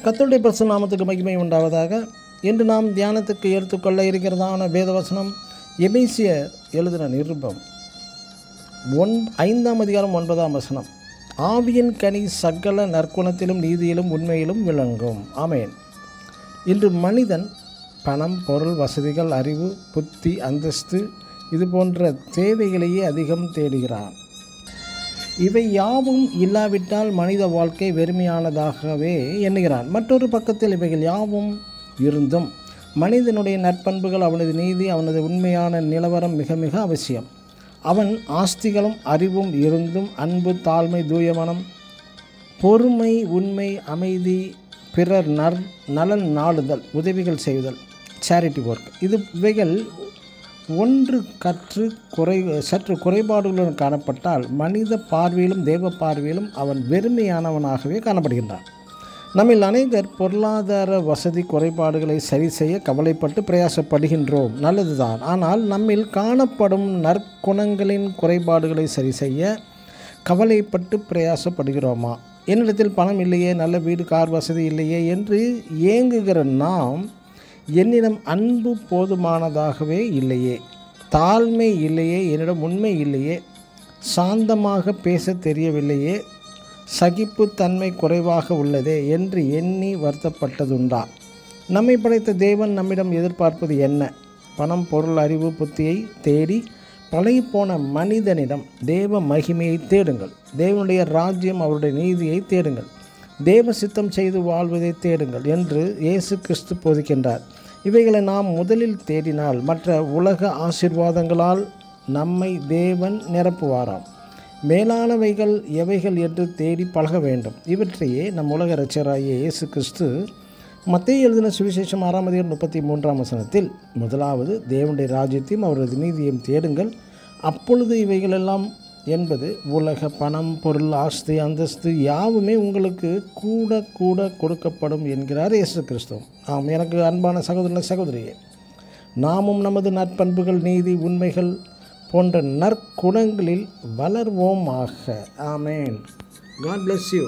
கர்த்தருடைய பரிசுத்த நாமத்துக்கு மகிமை உண்டாவதாக. இன்று நாம் தியானத்துக்கு எடுத்துக்கொள்ள இருக்கிறதான வேதவசனம் எபேசியர் எழுதின நிருபம் 5ஆம் அதிகாரம் 9ஆம் வசனம். ஆவியின் கனி சகல நற்குணத்திலும் நீதியிலும் உண்மையிலும் விளங்கும். ஆமேன். இன்று மனிதன் பணம், பொருள், வசதிகள், அறிவு, புத்தி, அந்தஸ்து இது போன்ற தேவைகளையே அதிகம் தேடுகிறான். இவை யாவும் இல்லாவிட்டால் மனித வாழ்க்கை வெறுமையானதாகவே எண்ணுகிறான். மற்றொரு பக்கத்தில் இவைகள் யாவும் இருந்தும் மனிதனுடைய நற்பண்புகள், அவனது நீதி, அவனது உண்மையான நிலவரம் மிக மிக அவசியம். அவன் ஆஸ்திகளும் அறிவும் இருந்தும் அன்பு, தாழ்மை, தூயமனம், பொறுமை, உண்மை, அமைதி, பிறர் நலன் நாடுதல், உதவிகள் செய்தல், சேரிட்டி ஒர்க், இவைகள் ஒன்று சற்று குறைபாடுகளுடன் காணப்பட்டால் மனித பார்வையிலும் தேவ பார்வையிலும் அவன் வெறுமையானவனாகவே காணப்படுகின்றான். நம்மில் அனைவர் பொருளாதார வசதி குறைபாடுகளை சரி செய்ய கவலைப்பட்டு பிரயாசப்படுகின்றோம். நல்லதுதான். ஆனால் நம்மில் காணப்படும் நற்குணங்களின் குறைபாடுகளை சரி செய்ய கவலைப்பட்டு பிரயாசப்படுகிறோமா? என்னிடத்தில் பணம் இல்லையே, நல்ல வீடு, கார் வசதி இல்லையே என்று ஏங்குகிற நாம், என்னிடம் அன்பு போதுமானதாகவே இல்லையே, தாழ்மை இல்லையே, என்னிடம் உண்மை இல்லையே, சாந்தமாக பேச தெரியவில்லையே, சகிப்புத்தன்மை குறைவாக உள்ளதே என்று எண்ணி வருத்தப்பட்டதுண்டா? நம்மை படைத்த தேவன் நம்மிடம் எதிர்பார்ப்பது என்ன? பணம், பொருள், அறிவு, புத்தியை தேடி பழையப்போன மனிதனிடம் தேவ மகிமையை தேடுங்கள். தேவனுடைய ராஜ்யம், அவருடைய நீதியை தேடுங்கள். தேவ சித்தம் செய்து வாழ்வதை தேடுங்கள் என்று இயேசு கிறிஸ்து போதிக்கின்றார். இவைகளை நாம் முதலில் தேடினால் மற்ற உலக ஆசீர்வாதங்களால் நம்மை தேவன் நிரப்புவாராம். மேலானவைகள் எவைகள் என்று தேடி பழக வேண்டும். இவற்றையே நம் உலக இரட்சகராகிய இயேசு கிறிஸ்து மத்தேயு எழுதின சுவிசேஷம் 6ஆம் அதிகாரம் 33ஆம் வசனத்தில், முதலாவது தேவனுடைய ராஜ்யத்தையும் அவரது நீதியையும் தேடுங்கள், அப்பொழுது இவைகளெல்லாம் என்பது உலக பணம், பொருள், ஆஸ்தி, அந்தஸ்து யாவுமே உங்களுக்கு கூட கூட கொடுக்கப்படும் என்கிறார் இயேசு கிறிஸ்து. எனக்கு அன்பான சகோதரன சகோதரியே, நாமும் நமது நற்பண்புகள், நீதி, உண்மைகள் போன்ற நற்குணங்களில் வளர்வோமாக. ஆமேன். God bless you.